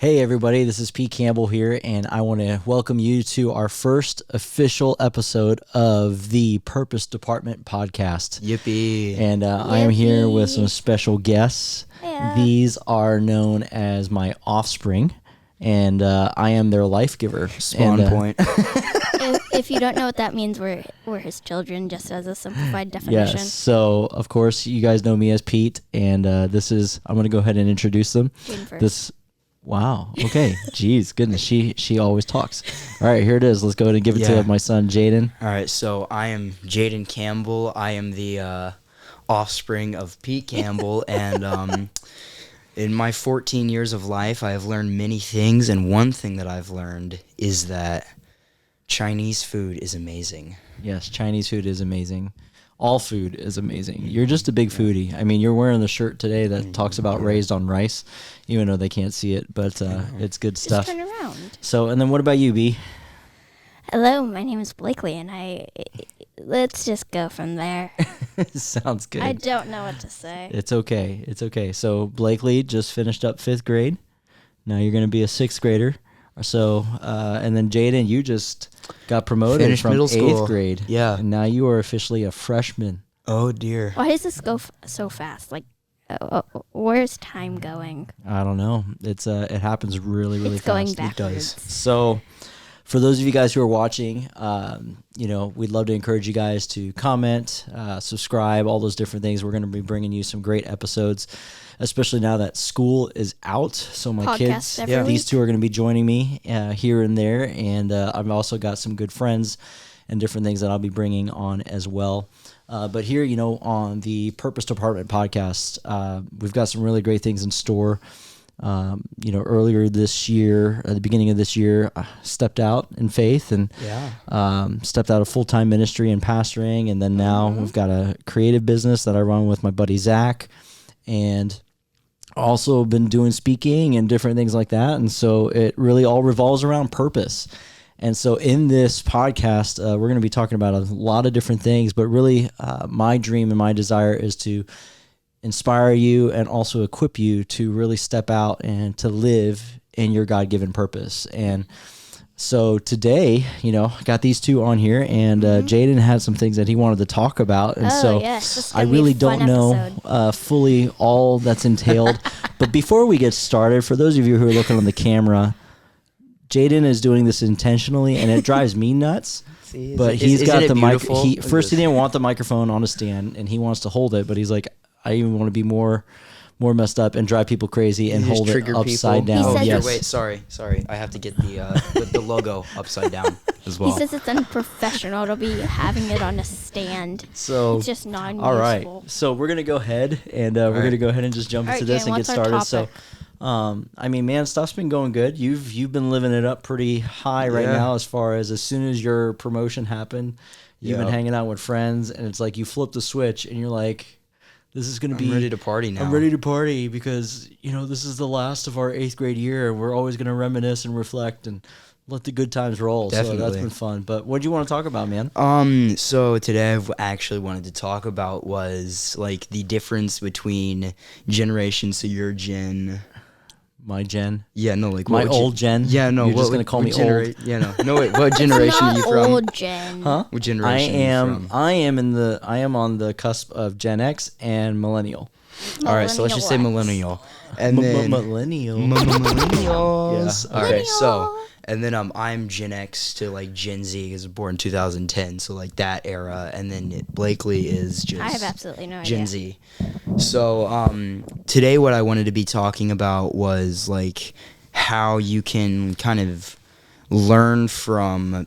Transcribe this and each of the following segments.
Hey everybody, this is Pete Campbell here, and I want to welcome you to our first official episode of the Purpose Department podcast. Yippee. And I am here with some special guests. Yeah. These are known as my offspring, and I am their life giver. Spawn point. If you don't know what that means, we're his children, just as a simplified definition. Yes, so of course you guys know me as Pete, and I'm going to go ahead and introduce them. June first. Wow. Okay. Jeez, goodness. She always talks. All right, here it is. Let's go ahead and give it to my son, Jaiden. All right, so I am Jaiden Campbell. I am the offspring of Pete Campbell, and in my 14 years of life, I have learned many things, and one thing that I've learned is that Chinese food is amazing. Yes, Chinese food is amazing. All food is amazing. You're just a big foodie. I mean, you're wearing the shirt today that talks about raised on rice, even though they can't see it, but it's good stuff. Just turn around. So, and then what about you, B? Hello, my name is Blakely, and let's just go from there. Sounds good. I don't know what to say. It's okay. It's okay. So Blakely just finished up 5th grade. Now you're going to be a 6th grader. So, and then Jaiden, you just got promoted Finished from middle 8th school. grade. Yeah. And now you are officially a freshman. Oh, dear. Why does this go so fast? Like, where's time going? I don't know. It happens really, really It's fast. going It backwards. does. So, for those of you guys who are watching, we'd love to encourage you guys to comment, subscribe, all those different things. We're going to be bringing you some great episodes, especially now that school is out. So my Podcast kids, every these week. two are going to be joining me here and there, and I've also got some good friends and different things that I'll be bringing on as well. But here, on the Purpose Department podcast, we've got some really great things in store. Earlier this year, at the beginning of this year, I stepped out in faith and stepped out of full-time ministry and pastoring. And then now we've got a creative business that I run with my buddy Zach, and also been doing speaking and different things like that. And so it really all revolves around purpose. And so in this podcast, we're going to be talking about a lot of different things, but really my dream and my desire is to inspire you and also equip you to really step out and to live in your God-given purpose. And so today, got these two on here, and Jaiden had some things that he wanted to talk about. And Yes, this is I gonna be a really fun don't know fully all that's entailed. But before we get started, for those of you who are looking on the camera, Jaiden is doing this intentionally, and it drives me nuts. See, But he's got the mic. mic. First, he didn't want the microphone on a stand, and he wants to hold it. But he's like, I even want to be more messed up and drive people crazy and hold it upside down. He Oh, says here, Yes. wait, sorry. I have to get the logo upside down as well. He says it's unprofessional to be having it on a stand. So, It's just non-useful. all right. So we're gonna go ahead and we're gonna go ahead and just jump All into right, this Jen, and get what's our started. So, topic? man, stuff's been going good. You've been living it up pretty high right Yeah. now. As far as soon as your promotion happened, you've been Yeah. hanging out with friends, and it's like you flip the switch, and you're like, this is gonna be. I'm ready to party now. I'm ready to party because, this is the last of our 8th grade year, and we're always going to reminisce and reflect and let the good times roll. So that's Definitely. been fun. But what do you want to talk about, man? So today I've actually wanted to talk about was like the difference between generations. So your gen. My gen. Yeah, no, like My what would you- old gen? Yeah, no, You're what just would- gonna call what me genera- old? Yeah, no, wait, what generation are It's you not from? old Jen. Huh? What generation are you from? I am on the cusp of Gen X and millennial. All right, so let's just say Millennial millennial, and then Millennial. millennials. Yeah, Okay, so Millennial. and then I'm Gen X to like Gen Z because I was born in 2010, so like that era, and then Blakely is just I have absolutely no idea. Gen Z. So today what I wanted to be talking about was like how you can kind of learn from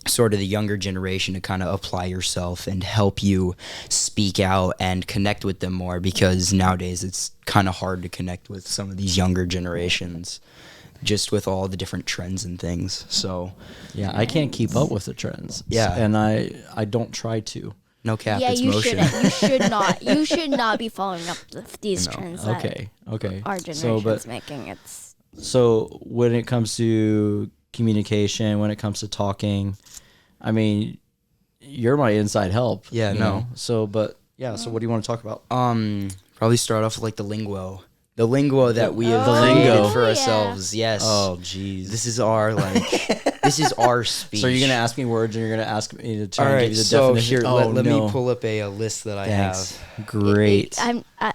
sort of the younger generation to kind of apply yourself and help you speak out and connect with them more, because nowadays it's kind of hard to connect with some of these younger generations just with all the different trends and things. So Yeah, I can't keep up with the trends. Yeah. And I don't try to. no cap, Yeah, it's you motion. shouldn't. You should not. You should not be following up with these trends that Okay. our So, generation's but making. So when it comes to communication, when it comes to talking, I mean, you're my inside help. Yeah, you no. know? So, but yeah. So what do you want to talk about? Probably start off with like the lingo. The lingo that we have The created lingo. for Yeah. ourselves. Yes. Oh, jeez. This is our this is our speech. So you're gonna ask me words, and you're gonna ask me to try All and right. give you the So definition. here, Oh, let no. me pull up a list that I Thanks. have. Great.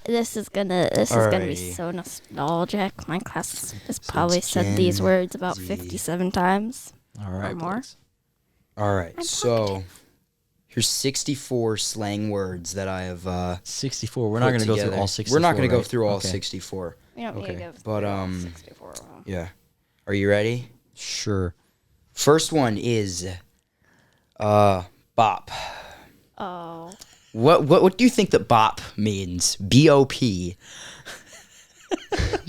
This is gonna be Alrighty. so nostalgic. My class has So probably it's said these Gen words about Z. 57 times. All right, more. Blakes. All right. I'm So here's 64 slang words that I have. 64. We're not gonna go through all 64. We're not going to go right? through all Okay. 64. We don't need Okay. to go But, through all um, 64. Yeah. Are you ready? Sure. First one is bop. Oh. What do you think that bop means? B-O-P.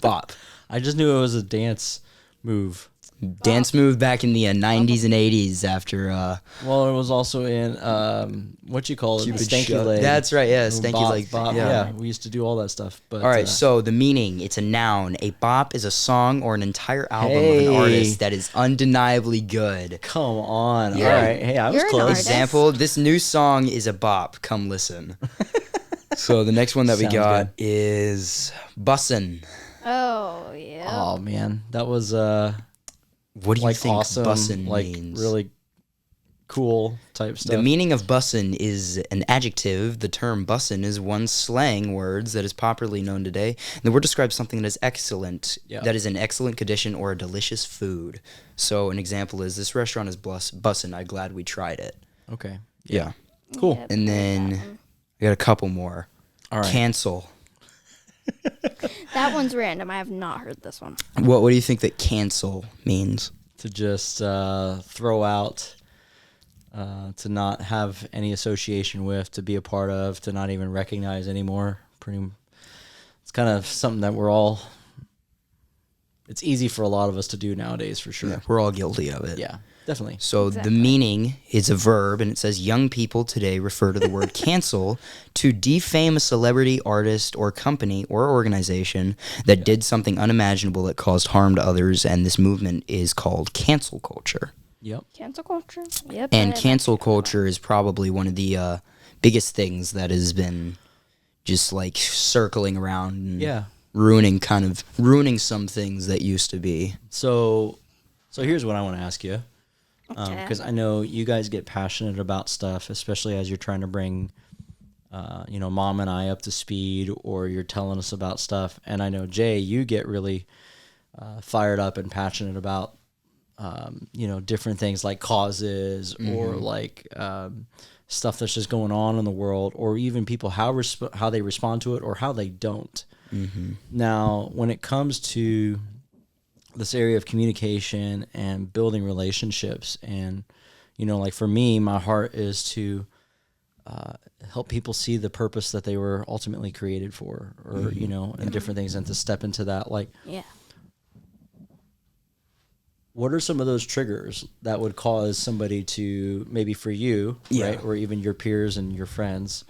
Bop. I just knew it was a dance move. Dance move back in the 90s and 80s after Well, it was also in what you call it, Cupid stanky Show. leg. That's right, yeah, Bop, stanky leg. bop. Yeah, we used to do all that stuff. But All right, so the meaning, it's a noun. A bop is a song or an entire album of Hey. an artist that is undeniably good. come on. Yeah. All right. Hey, I was You're an close. artist. Example, this new song is a bop. Come listen. So the next one that we Sounds got good. is bussin'. Oh, yeah. Oh man, that was What do you like think awesome, bussin' like means? really cool type stuff. The meaning of bussin' is an adjective. The term bussin' is one slang words that is popularly known today. The word describes something that is excellent, Yeah. that is in excellent condition or a delicious food. So an example is this restaurant is bussin'. I'm glad we tried it. Okay. Yeah. Cool. Yep, And heard that then one. we got a couple more. All right. Cancel. That one's random. I have not heard this one. What do you think that cancel means? To just throw out, to not have any association with, to be a part of, to not even recognize anymore. It's kind of something that we're all. It's easy for a lot of us to do nowadays, for sure. Yeah, we're all guilty of it. Yeah, definitely. So Exactly. the meaning is a verb, and it says young people today refer to the word cancel to defame a celebrity, artist, or company or organization that did something unimaginable that caused harm to others, and this movement is called cancel culture. Yep. Cancel culture? Yep. And I- cancel culture is probably one of the biggest things that has been just like circling around and Yeah. ruining some things that used to be. So here's what I want to ask you, Okay. because I know you guys get passionate about stuff, especially as you're trying to bring, Mom and I up to speed, or you're telling us about stuff. And I know Jay, you get really fired up and passionate about, different things like causes or like stuff that's just going on in the world, or even people how they respond to it or how they don't. Now, when it comes to this area of communication and building relationships, and like for me, my heart is to help people see the purpose that they were ultimately created for, or and different things, and to step into that. Like, Yeah. what are some of those triggers that would cause somebody to, maybe for you, Yeah. right, or even your peers and your friends,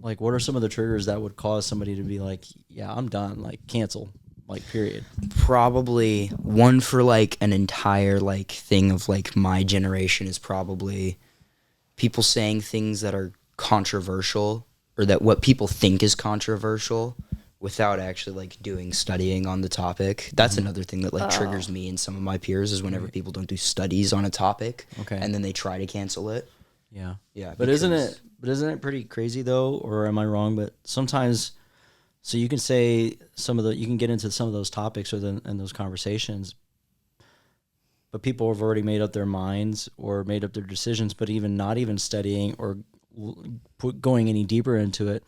like what are some of the triggers that would cause somebody to be like, yeah, I'm done, like cancel, like period? Probably one for like an entire like thing of like my generation is probably people saying things that are controversial, or that what people think is controversial, without actually like doing studying on the topic. That's another thing that like triggers me and some of my peers, is whenever people don't do studies on a topic, Okay. and then they try to cancel it. Yeah. Yeah, But isn't because- it pretty crazy though, or am I wrong? But sometimes, so you can say you can get into some of those topics and those conversations, but people have already made up their minds or made up their decisions, but even not even studying or going any deeper into it.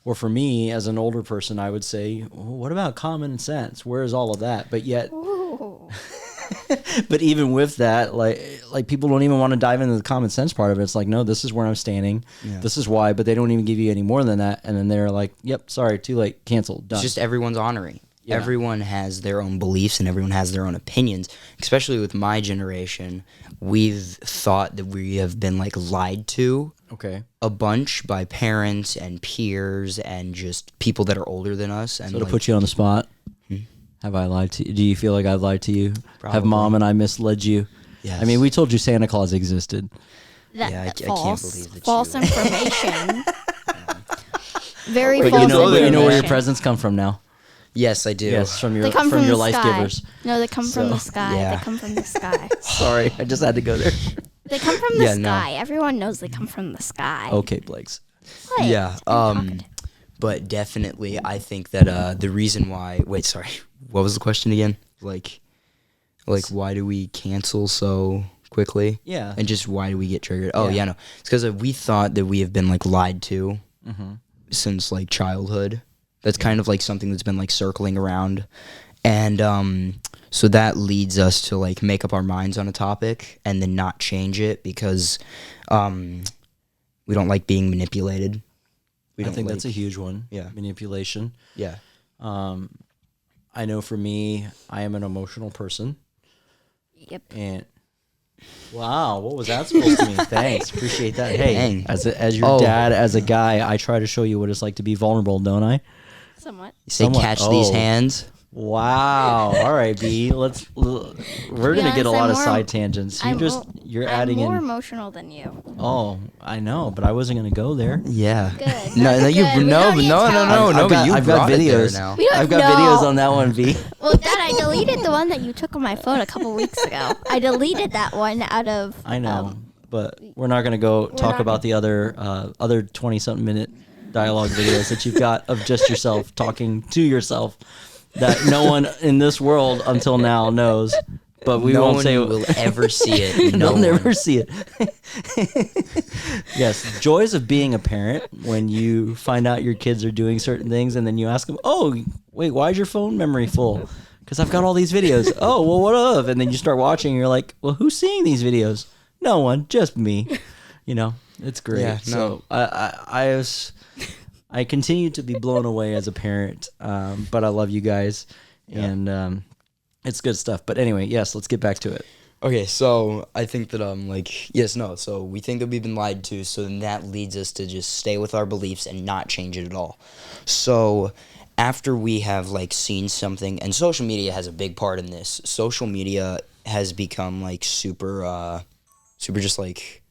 Or for me, as an older person, I would say, well, what about common sense? Where is all of that? But yet, Ooh. but even with that, like people don't even want to dive into the common sense part of it. It's like, no, this is where I'm standing. Yeah. This is why, but they don't even give you any more than that. And then they're like, yep, sorry, too late, canceled, done. It's just everyone's honoring. Yeah. Everyone has their own beliefs and everyone has their own opinions. Especially with my generation, we've thought that we have been like lied to okay. a bunch by parents and peers and just people that are older than us. And So to like, put you on the spot, have I lied to you? Do you feel like I've lied to you? Have Probably. Mom and I misled you? Yes. I mean, we told you Santa Claus existed. That, Yeah, I can't false, believe that false you- information. Very But false you know But you know where your information. presents come from now. Yes, I do. Yes, from your They come from your the life sky. givers. No, they come from the sky. yeah. They come from the sky. Sorry, I just had to go there. They come from the Yeah, no. sky. Everyone knows they come from the sky. Okay, Blakes. What? Yeah. I'm talkative. But definitely, I think that the reason why. Wait, sorry. What was the question again? Like, why do we cancel so quickly? Yeah. And just why do we get triggered? Oh, Yeah. yeah, no. It's because we thought that we have been, like, lied to since, like, childhood. That's kind of, like, something that's been, like, circling around. And so that leads us to, like, make up our minds on a topic and then not change it because we don't like being manipulated. I think that's a huge one. Yeah. Manipulation. Yeah. I know for me, I am an emotional person. Yep. And wow, what was that supposed to mean? Thanks, appreciate that. Hey, Dang. as your dad, as a guy, I try to show you what it's like to be vulnerable, don't I? Somewhat. You say, Somewhat. catch these Oh. hands. Wow. All right, B. We're gonna get a honest, lot I'm of more- side tangents. You're adding I'm more in. emotional than you. Oh, I know, but I wasn't gonna go there. Yeah. Good. No, That's no, you good. We no, don't need no, to no, tell no, no. But you I've got brought it there videos now. We don't I've got know. videos on that one, B. Well, Dad, I deleted the one that you took on my phone a couple weeks ago. I deleted that one out of. I know, but we're not gonna go talk not about the other 20-something minute dialogue videos that you've got of just yourself talking to yourself that no one in this world until now knows. But we no won't one say will ever see it. No they'll never one. see it. Yes, joys of being a parent when you find out your kids are doing certain things and then you ask them, "Oh, wait, why is your phone memory full?" Because I've got all these videos. Oh, well, what of? And then you start watching and you're like, well, who's seeing these videos? No one, just me. You know, it's great. Yeah, So I continue to be blown away as a parent, but I love you guys. Yeah. And it's good stuff. But anyway, yes, let's get back to it. Okay, so I think that so we think that we've been lied to, so then that leads us to just stay with our beliefs and not change it at all. So after we have like seen something, and social media has a big part in this. Social media has become like super just like,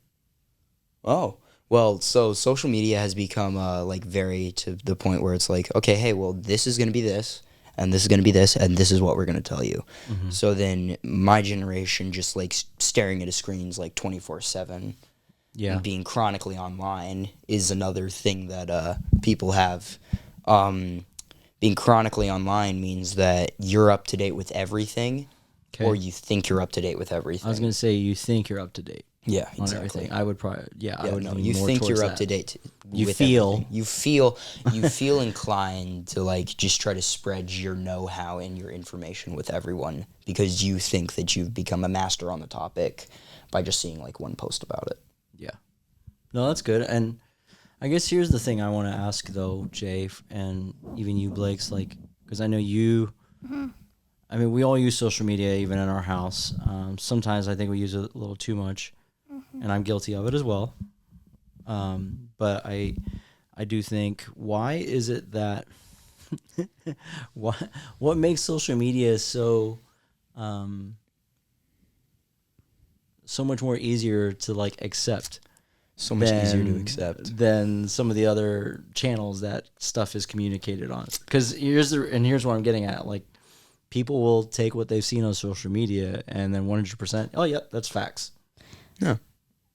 oh, well, so social media has become like very to the point where it's like, okay, hey, well, this is gonna be this. And this is going to be this, and this is what we're going to tell you. Mm-hmm. So then my generation just, like, staring at a screens, like, 24/7 and being chronically online is another thing that people have. Being chronically online means that you're up to date with everything, or you think you're up to date with everything. I was going to say you think you're up to date. Yeah, on exactly. everything. I would probably, I would lean you more think towards you're that. up to date. You with feel. everything. You feel inclined to like just try to spread your know-how and your information with everyone because you think that you've become a master on the topic by just seeing like one post about it. Yeah. No, that's good. And I guess here's the thing I want to ask though, Jay, and even you, Blake's, like, because I know you. I mean, we all use social media, even in our house. Sometimes I think we use it a little too much, and I'm guilty of it as well. But I do think, why is it that what makes social media so so much more easier to like accept? So much easier to accept than some of the other channels that stuff is communicated on. Because here's what I'm getting at. Like, people will take what they've seen on social media and then 100%, oh, yeah, that's facts. No.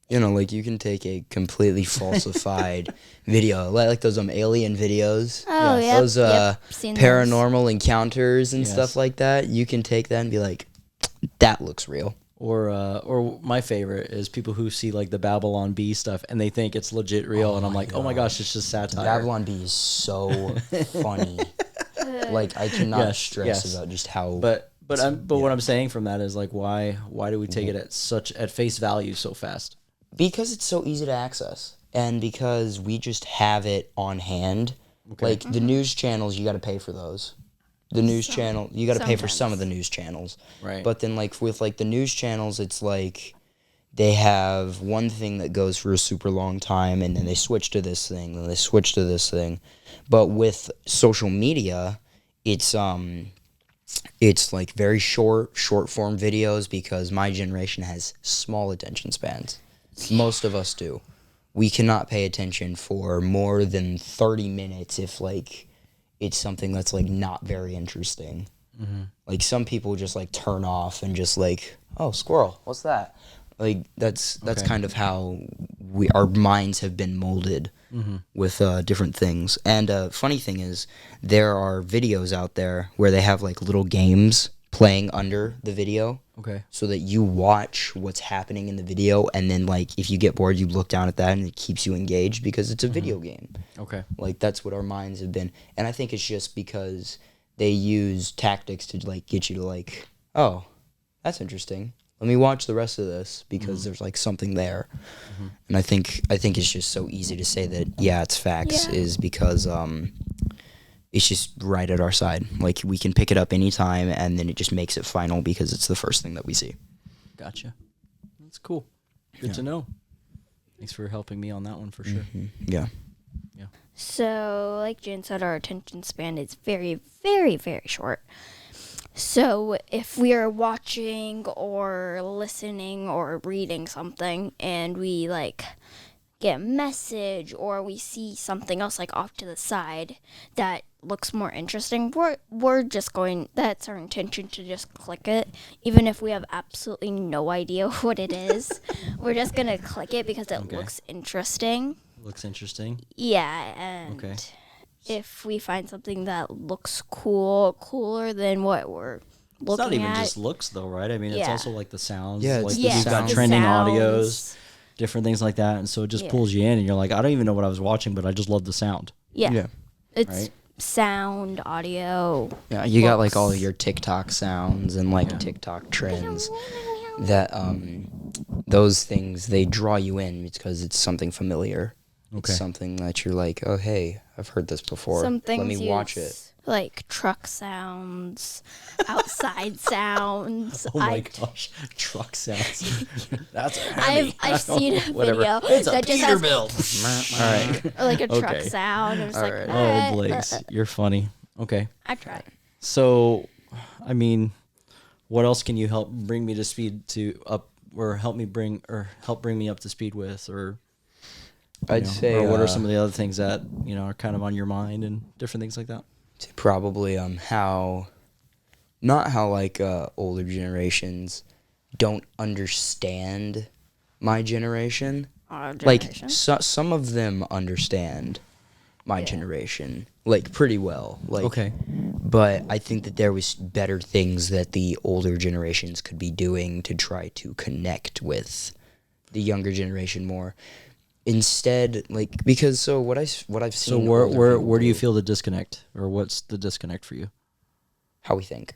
You know, like, you can take a completely falsified video, like those alien videos. Oh, yeah. Those Seen paranormal encounters and Yes. stuff like that. You can take that and be like, that looks real. Or my favorite is people who see, like, the Babylon Bee stuff and they think it's legit real. And I'm like, oh, my gosh, it's just satire. Babylon Bee is so funny. Like, I cannot stress about just how... But what I'm saying from that is, like, why do we take it at face value so fast? Because it's so easy to access. And because we just have it on hand. Okay. Like, the news channels, you got to pay for those. The news channel, you got to pay for some of the news channels. Right. But then, like, with, like, the news channels, it's like they have one thing that goes for a super long time, and then they switch to this thing, and they switch to this thing. But with social media, it's like very short form videos because my generation has small attention spans. Most of us do. we cannot pay attention for more than 30 minutes if like it's something that's like not very interesting. Like some people just like turn off and just like, oh, squirrel, what's that? Like that's kind of how our minds have been molded with different things. And funny thing is, there are videos out there where they have like little games playing under the video. Okay. So that you watch what's happening in the video, and then like if you get bored, you look down at that, and it keeps you engaged because it's a video game. Okay. Like that's what our minds have been, and I think it's just because they use tactics to like get you to like, oh, that's interesting. Let me watch the rest of this because there's like something there. And I think it's just so easy to say that it's facts is because it's just right at our side. Like we can pick it up anytime, and then it just makes it final because it's the first thing that we see. Gotcha. That's cool. Good to know. Thanks for helping me on that one for sure. Yeah. So, like Jen said, our attention span is very, very, very short. So, if we are watching or listening or reading something and we, like, get a message or we see something else, like, off to the side that looks more interesting, we're just going, that's our intention to just click it. Even if we have absolutely no idea what it is, we're just going to click it because it looks interesting. Looks interesting. Yeah, and if we find something that looks cooler than what we're looking at. It's not even just looks, though, right? I mean, it's also like the sounds. Yeah, like you've got the trending sounds. audios, different things like that, and so it just pulls you in, and you're like, I don't even know what I was watching, but I just love the sound. Yeah. It's Right? sound, audio. Yeah, you got like all of your TikTok sounds and like TikTok trends that those things, they draw you in because it's something familiar. Okay. It's something that you're like, oh hey, I've heard this before. Some things Let me watch it. Like truck sounds, outside sounds. Oh my gosh, truck sounds. That's I've seen a Whatever. video It's a that just has Peterbilt. All right. like a truck Okay. sound. I'm just like, right. Oh, Blakes, you're funny. Okay. I tried. So, I mean, what else can you help bring me to speed to up, or help bring me up to speed with, or I'd say or what are some of the other things that are kind of on your mind and different things like that? probably how not how like older generations don't understand my generation. Our Like generation. some of them understand my generation like pretty well. Like Okay. But I think that there was better things that the older generations could be doing to try to connect with the younger generation more. Instead, like because what I've seen. So older where people do you feel the disconnect, or what's the disconnect for you? how we think,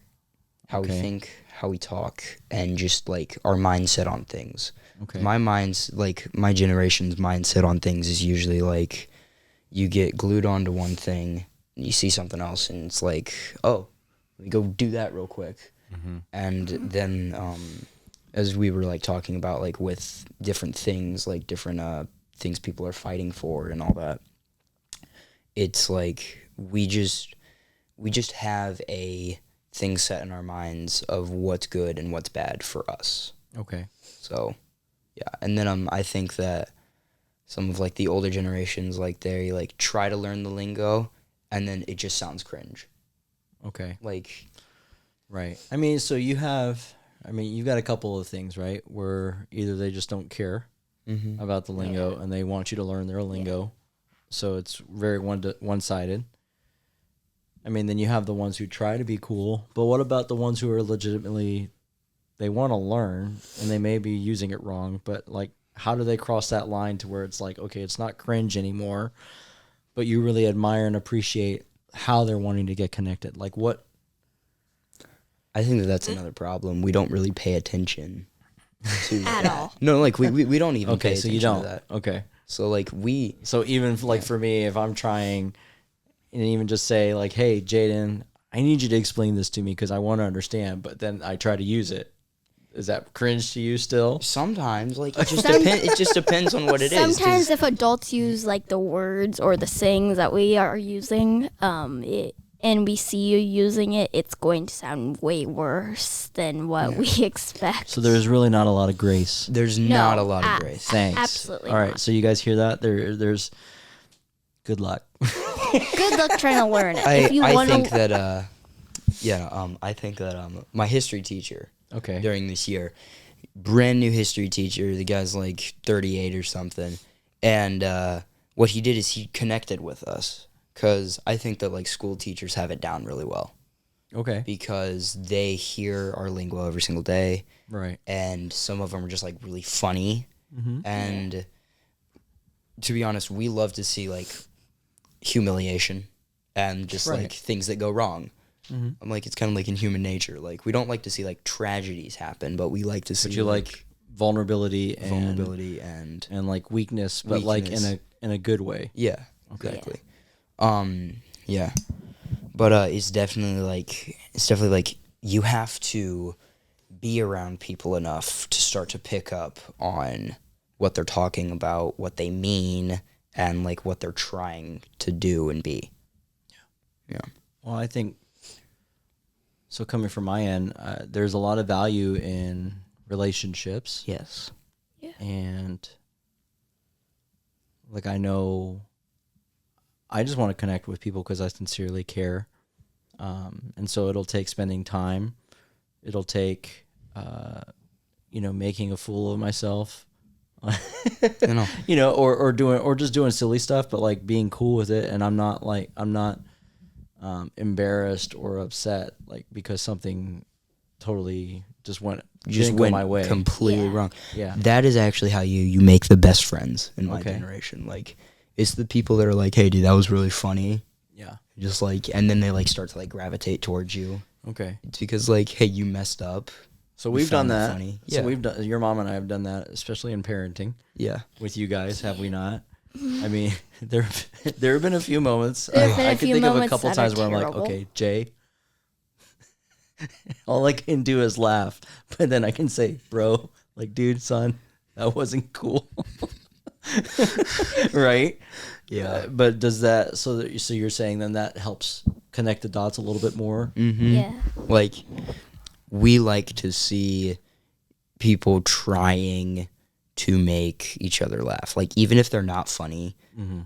how we talk, and just like our mindset on things. Okay. My generation's mindset on things is usually like you get glued onto one thing, and you see something else, and it's like, oh, let me go do that real quick. And then as we were like talking about like with different things, like different things people are fighting for and all that, it's like we just have a thing set in our minds of what's good and what's bad for us. Okay. So, yeah. And then I think that some of like the older generations, like they like try to learn the lingo, and then it just sounds cringe. Okay. Like, Right. I mean, so you've got a couple of things, right? Where either they just don't care about the lingo and they want you to learn their lingo. So it's very one-sided. I mean, then you have the ones who try to be cool, but what about the ones who are legitimately, they want to learn and they may be using it wrong, but like, how do they cross that line to where it's like, okay, it's not cringe anymore, but you really admire and appreciate how they're wanting to get connected? Like what? I think that's another problem. We don't really pay attention to At all. No, like we don't even pay Okay, so attention you don't. to that. Okay. So like So even like for me, if I'm trying and even just say like, hey, Jaiden, I need you to explain this to me because I want to understand, but then I try to use it. Is that cringe to you still? sometimes like it just depends on what it is. 'Cause Sometimes if adults use like the words or the sayings that we are using, and we see you using it, it's going to sound way worse than what we expect. So there's really not a lot of grace. There's not a lot of grace. Thanks. Absolutely All right, not. so you guys hear that? There's good luck. Good luck trying to learn it. If you I want think to, that I think that my history teacher Okay. during this year, brand new history teacher, the guy's like 38 or something, and what he did is he connected with us, because I think that like school teachers have it down really well, Okay. because they hear our lingo every single day, Right. and some of them are just like really funny, Mm-hmm. and to be honest, we love to see like humiliation and just Right. like things that go wrong. Mm-hmm. I'm like, it's kind of like in human nature. Like, we don't like to see like tragedies happen, but we like to see But you like vulnerability and and like weakness, but like Weakness. in a good way. yeah, Okay. exactly. Yeah, but it's definitely like you have to be around people enough to start to pick up on what they're talking about, what they mean, and like what they're trying to do and be. Yeah. Well, I think so. Coming from my end, there's a lot of value in relationships, Yes. and like I know, I just want to connect with people because I sincerely care, and so it'll take spending time. It'll take, making a fool of myself. You know. or just doing silly stuff, but like being cool with it, and I'm not embarrassed or upset like because something totally just didn't go my way. Completely Yeah. wrong. Yeah. That is actually how you make the best friends in my Okay. generation. Like, it's the people that are like, hey, dude, that was really funny. Yeah. Just like, and then they like start to like gravitate towards you. Okay. It's because like, hey, you messed up. So You we've done found that that. funny. So Yeah. we've done. Your mom and I have done that, especially in parenting Yeah. with you guys. Have we not? I mean, there have been a few moments. There have been I a could few think of a moments couple that are times where I'm like, terrible. okay, Jay. All I can do is laugh, but then I can say, bro, like, dude, son, that wasn't cool. Right? Yeah. But does that so you're saying then that helps connect the dots a little bit more? Mm-hmm. yeah. Like, we like to see people trying to make each other laugh. Like, even if they're not funny, Mm-hmm.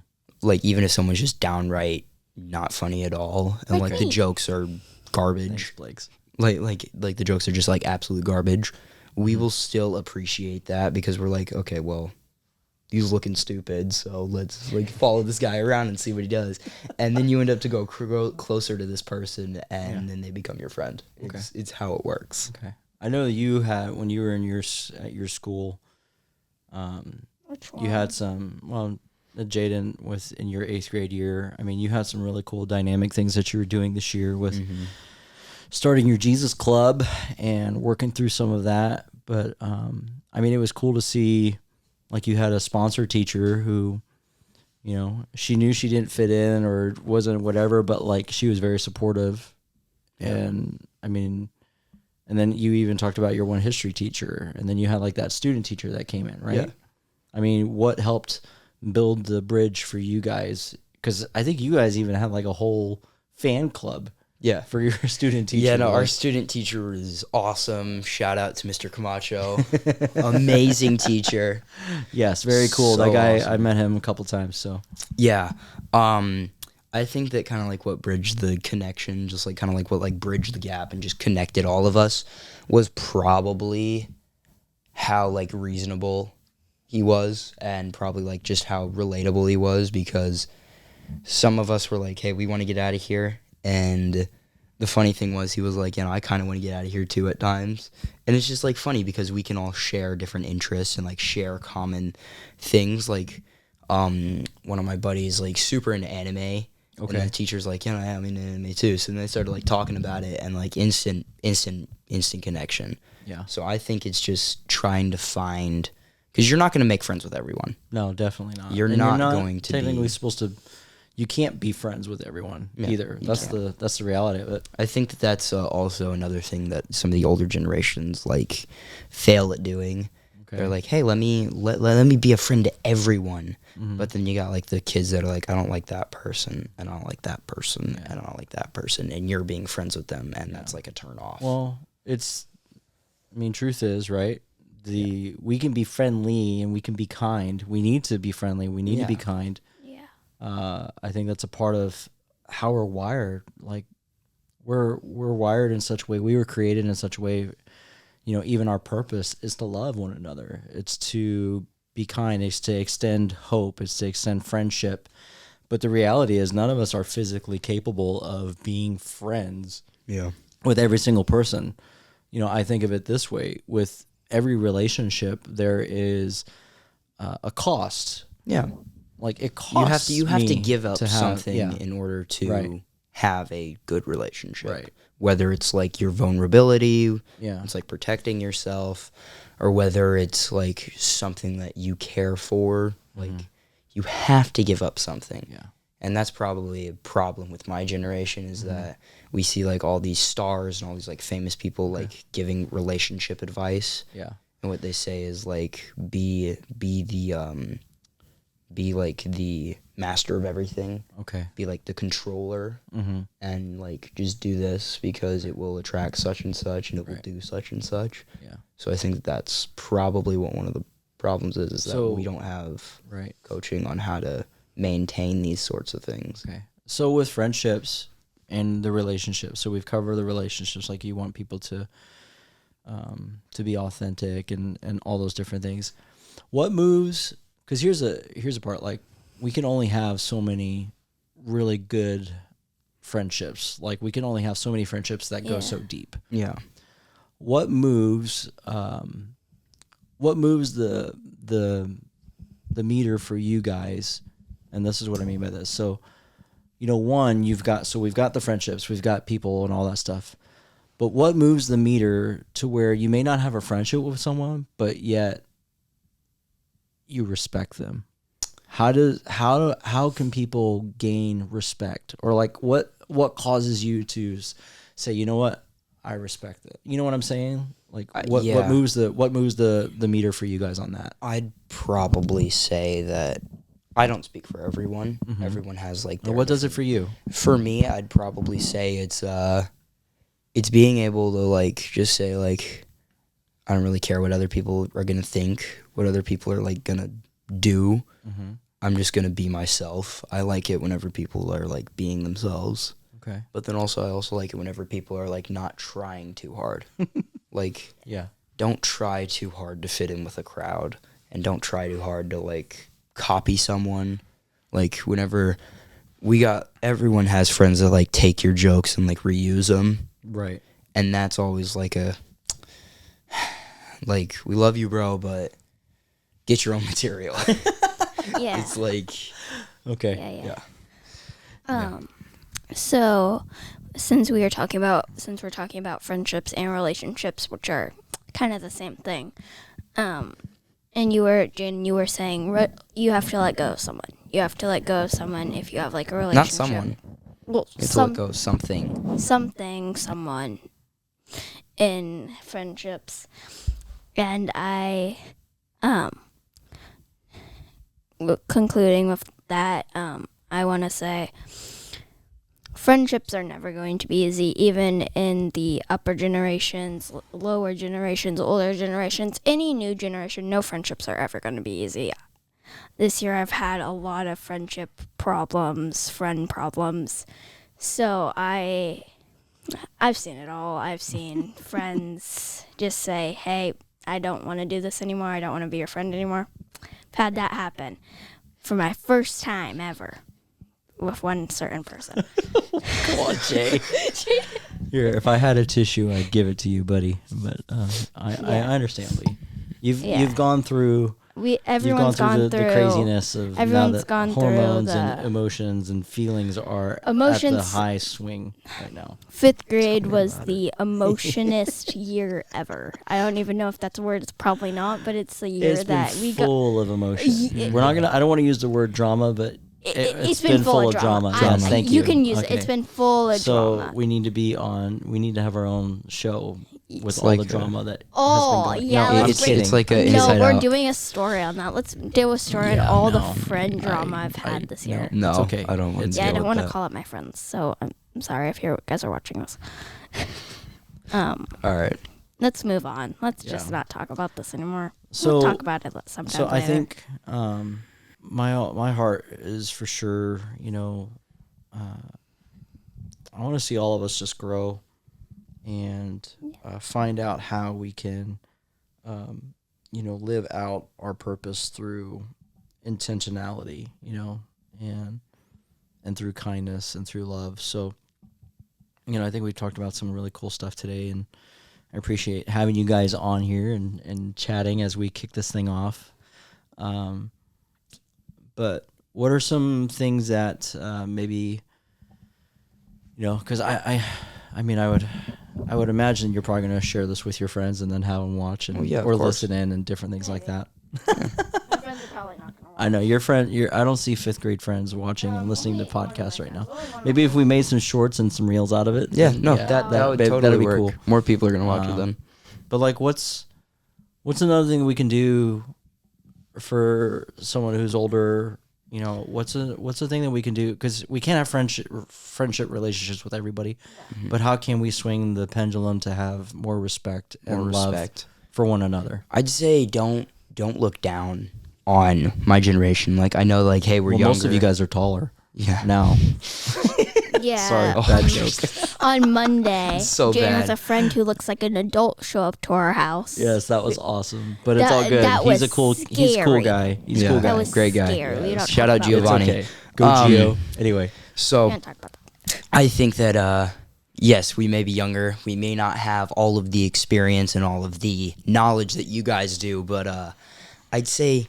like, even if someone's just downright not funny at all, and Like like the me. jokes are garbage, Thanks, Blakes. like the jokes are just like absolute garbage, we Mm-hmm. will still appreciate that, because we're like, okay, well, he's looking stupid, so let's like follow this guy around and see what he does, and then you end up to go closer to this person, and then they become your friend. Okay. It's how it works. Okay. I know that you had when you were in at your school, Which you had some Jaiden was in your 8th grade year. I mean, you had some really cool dynamic things that you were doing this year with starting your Jesus Club and working through some of that. But I mean, it was cool to see, like, you had a sponsor teacher who, she knew she didn't fit in or wasn't whatever, but like she was very supportive. And I mean, and then you even talked about your one history teacher, and then you had like that student teacher that came in, right? Yeah. I mean, what helped build the bridge for you guys? Because I think you guys even had like a whole fan club Yeah. for your student teacher. Yeah, no, our like- student teacher was awesome. Shout out to Mr. Camacho. Amazing teacher. Yes, very cool. So That guy, awesome. I met him a couple times. So Yeah. I think that kind of like what bridged the connection, just like kind of like what like bridged the gap and just connected all of us, was probably how like reasonable he was, and probably like just how relatable he was, because some of us were like, hey, we want to get out of here. And the funny thing was, he was like, I kind of want to get out of here too at times. And it's just like funny because we can all share different interests and like share common things. Like, one of my buddies, like, super into anime. Okay. And the teacher's like, I'm into anime too. So then they started like talking about it, and like instant connection. yeah, So I think it's just trying to find, because you're not going to make friends with everyone. no, definitely not. You're And not going to technically be- supposed to. You can't be friends with everyone Yeah, either. you That's can't. the reality of it. I think that that's also another thing that some of the older generations like fail at doing. Okay. They're like, hey, let me be a friend to everyone. But then you got like the kids that are like, I don't like that person, and I don't like that person, and I don't like that person, and you're being friends with them, and that's like a turn off. Well, truth is, right? We can be friendly and we can be kind. We need to be friendly. We need to be kind. Yeah. I think that's a part of how we're wired. Like we're wired in such a way. We were created in such a way. Even our purpose is to love one another. It's to be kind. It's to extend hope. It's to extend friendship. But the reality is, none of us are physically capable of being friends. Yeah. With every single person. I think of it this way: with every relationship, there is a cost. Yeah. Like it costs. You have to me give up to have- something yeah. in order to Right. have a good relationship. Right. Whether it's like your vulnerability, Yeah. it's like protecting yourself, or whether it's like something that you care for, like you have to give up something. Yeah. And that's probably a problem with my generation is that we see like all these stars and all these like famous people like giving relationship advice. Yeah. And what they say is like be like the master of everything. Okay. Be like the controller, Mm-hmm. and like just do this because it will attract such and such, and it will do such and such. Yeah. So I think that's probably what one of the problems is that So- we don't have Right. coaching on how to maintain these sorts of things. Okay. So with friendships and the relationships, so we've covered the relationships. Like you want people to be authentic and all those different things. What moves? Because here's a part. Like we can only have so many really good friendships. Like we can only have so many friendships that go so deep. Yeah. What moves? What moves the meter for you guys? And this is what I mean by this. So, one, we've got the friendships, we've got people and all that stuff. But what moves the meter to where you may not have a friendship with someone, but yet you respect them? How can people gain respect? Or like what causes you to say, you know what, I respect it? You know what I'm saying? Like what moves the meter for you guys on that? I'd probably say that I don't speak for everyone. Everyone has like their What does it for you? For me, I'd probably say it's being able to like just say like I don't really care what other people are gonna think, what other people are like gonna do. I'm just gonna be myself. I like it whenever people are like being themselves. Okay. But then I also like it whenever people are like not trying too hard. Like Yeah. don't try too hard to fit in with a crowd, and don't try too hard to like copy someone. Like whenever everyone has friends that like take your jokes and like reuse them. Right. And that's always like like, we love you, bro, but get your own material. Yeah. It's like, Okay. yeah. So, since we're talking about friendships and relationships, which are kind of the same thing, and you were saying you have to let go of someone. You have to let go of someone if you have like a relationship. Not someone. Well, You have to let go of something. someone in friendships, and concluding with that, I want to say friendships are never going to be easy, even in the upper generations, lower generations, older generations, any new generation. No friendships are ever going to be easy. This year I've had a lot of friend problems. So I've seen it all. I've seen friends just say, hey, I don't want to do this anymore. I don't want to be your friend anymore. I've had that happen for my first time ever with one certain person. Come on, Jay. Here, if I had a tissue, I'd give it to you, buddy. But I understand, Lee. You've gone through. Everyone's gone through the craziness of everyone's now that gone through hormones the and emotions and feelings are at the Emotions- high swing right now. 5th grade was the emotionist year ever. I don't even know if that's a word. It's probably not, but it's the year It's that been we got. full of emotion. We're not gonna. I don't want to use the word drama, but It's been full of drama. Yes, thank you. You can use it. Okay. It's been full of So drama. we need to have our own show with It's all like the drama that Oh, has been going. yeah, No, I'm let's kidding. it's like a No, Inside we're Out. doing a story on that. Let's do a story on Yeah, all no. the friend drama I've had I- this year. No, It's okay. I don't want It's to Yeah, I deal don't with want to that. call out my friends, so I'm sorry if you guys are watching this. All right. Let's move on. Let's just Yeah. not talk about this anymore. So- we'll talk about it sometime So I later. think my heart is for sure, I want to see all of us just grow and find out how we can, live out our purpose through intentionality, and through kindness and through love. So, I think we talked about some really cool stuff today, and I appreciate having you guys on here and chatting as we kick this thing off. But what are some things that maybe, because I would imagine you're probably going to share this with your friends and then have them watch and yeah, of or course. listen in and different things like that. My friends are probably not gonna watch. I know I don't see 5th grade friends watching and listening to podcasts right now. Maybe if we made some shorts and some reels out of it. Yeah, then no, that would that'd totally be work. cool. More people are gonna watch it then. But like, what's another thing we can do for someone who's older? What's the thing that we can do? Because we can't have friendship relationships with everybody, but how can we swing the pendulum to have more respect and love for one another? I'd say don't look down on my generation. Like I know, like hey, we're younger. Most of you guys are taller. Yeah. Now. Yeah. Sorry, bad joke. On Monday, So Jane bad. has a friend who looks like an adult show up to our house. Yes, that was awesome. But it's That- all good. that He's a was cool scary. guy. He's a Yeah. cool That guy. was Great guy. scary. We don't Shout talk out about It's Giovanni. okay. Go Um, Gio. Anyway. We So can't talk about that. I think that yes, we may be younger. We may not have all of the experience and all of the knowledge that you guys do, but I'd say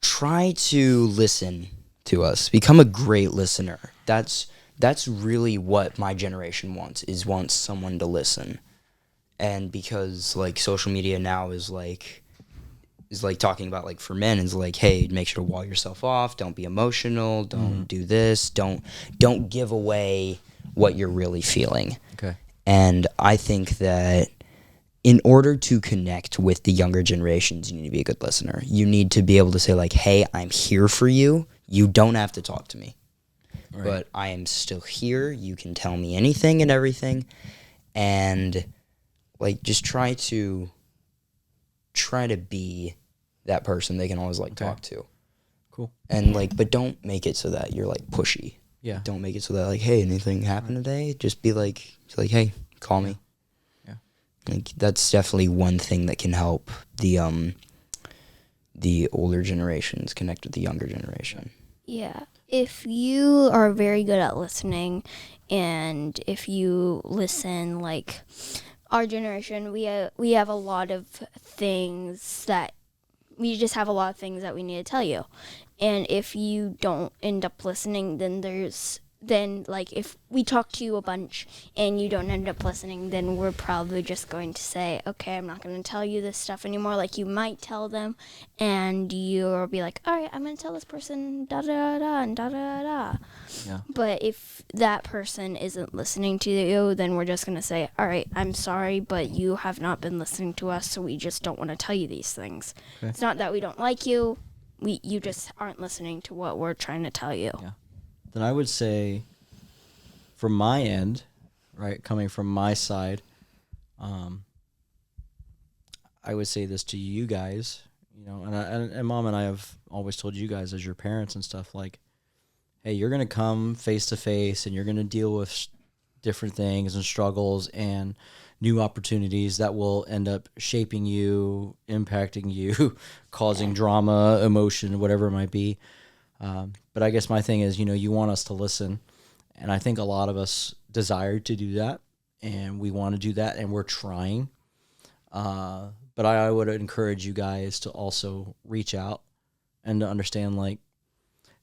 try to listen to us. Become a great listener. That's really what my generation wants someone to listen. And because like social media now is like talking about like for men is like, hey, make sure to wall yourself off, don't be emotional, don't do this, don't give away what you're really feeling. Okay. And I think that in order to connect with the younger generations, you need to be a good listener. You need to be able to say like, hey, I'm here for you. You don't have to talk to me. Right. But I am still here. You can tell me anything and everything. And like just try to be that person they can always like talk to. Cool. And like but don't make it so that you're like pushy. Yeah. Don't make it so that like, hey, anything happened today? Just be like hey, call me. Yeah. Like that's definitely one thing that can help the older generations connect with the younger generation. Yeah. If you are very good at listening, and if you listen, like our generation, we have a lot of things that we just have a lot of things that we need to tell you. And if you don't end up listening, then like if we talk to you a bunch and you don't end up listening, then we're probably just going to say, okay, I'm not going to tell you this stuff anymore. Like you might tell them and you'll be like, all right, I'm going to tell this person da da da and da da da. Yeah. But if that person isn't listening to you, then we're just going to say, all right, I'm sorry, but you have not been listening to us, so we just don't want to tell you these things. Okay. It's not that we don't like you. You just aren't listening to what we're trying to tell you. Yeah. Then I would say, from my end, right, coming from my side, I would say this to you guys, and Mom and I have always told you guys as your parents and stuff, like, hey, you're going to come face to face and you're going to deal with different things and struggles and new opportunities that will end up shaping you, impacting you, causing drama, emotion, whatever it might be. But I guess my thing is, you want us to listen. And I think a lot of us desire to do that. And we want to do that. And we're trying. But I would encourage you guys to also reach out and to understand, like,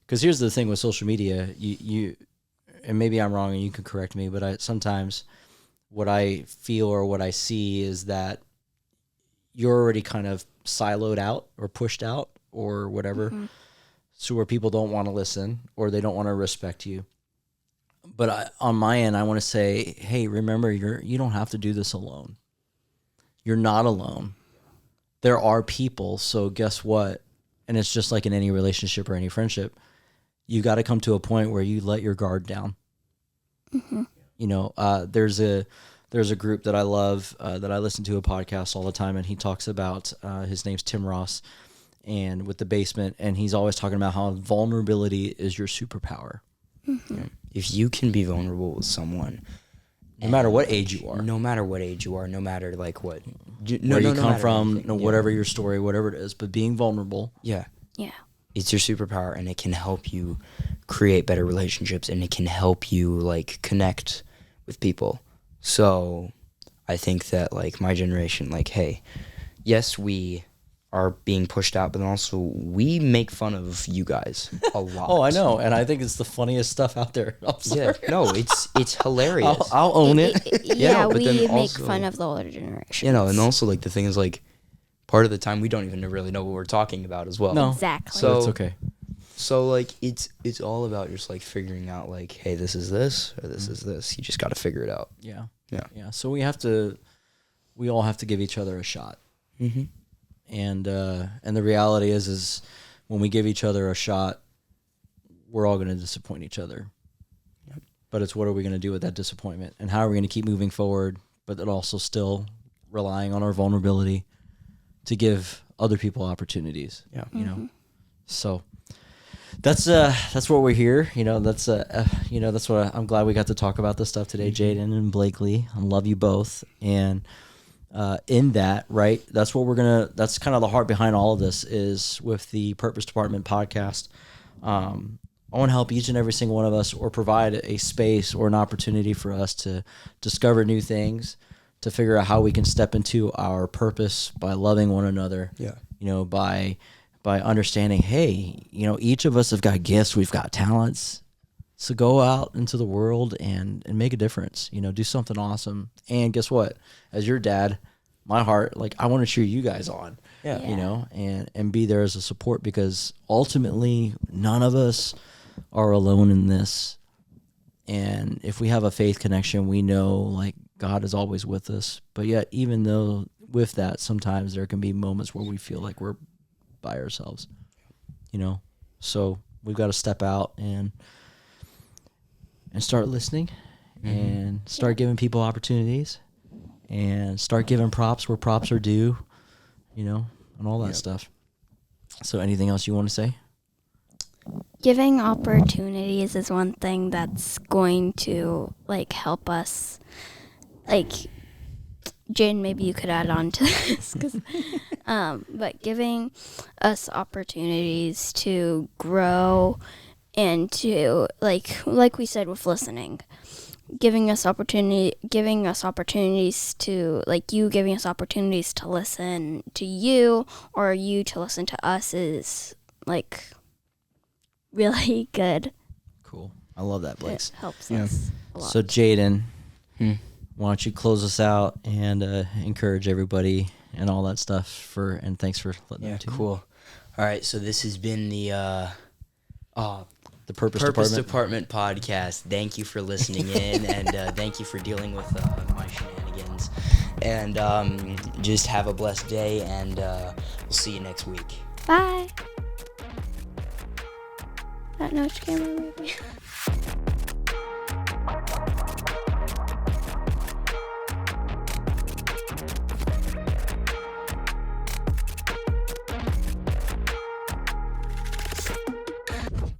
because here's the thing with social media. You and maybe I'm wrong and you can correct me, but sometimes what I feel or what I see is that you're already kind of siloed out or pushed out or whatever. Mm-hmm. So where people don't want to listen or they don't want to respect you. But on my end, I want to say, hey, remember, you don't have to do this alone. you're not alone. There are people. So guess what? And it's just like in any relationship or any friendship, you got to come to a point where you let your guard down. Mm-hmm. You know, there's a group that I love that I listen to a podcast all the time, and he talks about his name's Tim Ross, and with the basement, and he's always talking about how vulnerability is your superpower. Mm-hmm. If you can be vulnerable with someone, No matter what age you are, no matter what age you are, no matter like what, where you come matter from, anything, whatever your story, whatever it is, but being vulnerable. Yeah. It's your superpower, and it can help you create better relationships, and it can help you like connect with people. So I think that like my generation, like, hey, yes, we are being pushed out, but then also we make fun of you guys a lot. Oh, I know, and I think it's the funniest stuff out there. I'm sorry. Yeah, no, it's hilarious. I'll own it. Yeah, but we then make also- fun of the older generation. You know, and also like the thing is like part of the time we don't even really know what we're talking about as well. No. Exactly. So- It's okay. So like it's all about just like figuring out like, hey, this is this or this is this. You just got to figure it out. Yeah. Yeah. Yeah. So we all have to give each other a shot. Mm-hmm. And the reality is when we give each other a shot, we're all going to disappoint each other. Yep. But it's what are we going to do with that disappointment, and how are we going to keep moving forward, but then also still relying on our vulnerability to give other people opportunities. Yeah. You know, so that's what we're here. You know, that's what I'm glad we got to talk about this stuff today, Jaiden and Blakely. I love you both, and in that, right, that's kind of the heart behind all of this is with the Purpose Department podcast. I want to help each and every single one of us, or provide a space or an opportunity for us to discover new things, to figure out how we can step into our purpose by loving one another. Yeah. You know, by understanding, hey, you know, each of us have got gifts, we've got talents. So go out into the world and make a difference, you know, do something awesome. And guess what? As your dad, my heart, like, I want to cheer you guys on, Yeah. you know, and be there as a support, because ultimately none of us are alone in this. And if we have a faith connection, we know like God is always with us. But yet, even though with that, sometimes there can be moments where we feel like we're by ourselves, you know, so we've got to step out and start listening, and start giving people opportunities, and start giving props where props are due, you know, and all that stuff. So anything else you want to say? Giving opportunities is one thing that's going to like help us. Like, Jane, maybe you could add on to this, but giving us opportunities to grow and to like we said with listening, giving us opportunities to like you giving us opportunities to listen to you or you to listen to us is like really good. Cool. I love that, Blake. It helps us a lot. So Jaiden, why don't you close us out and encourage everybody and all that stuff and thanks for letting me too. Cool. All right, so this has been the Purpose Department podcast. Thank you for listening in, and thank you for dealing with my shenanigans. And just have a blessed day, and we'll see you next week. Bye. That notch camera movie.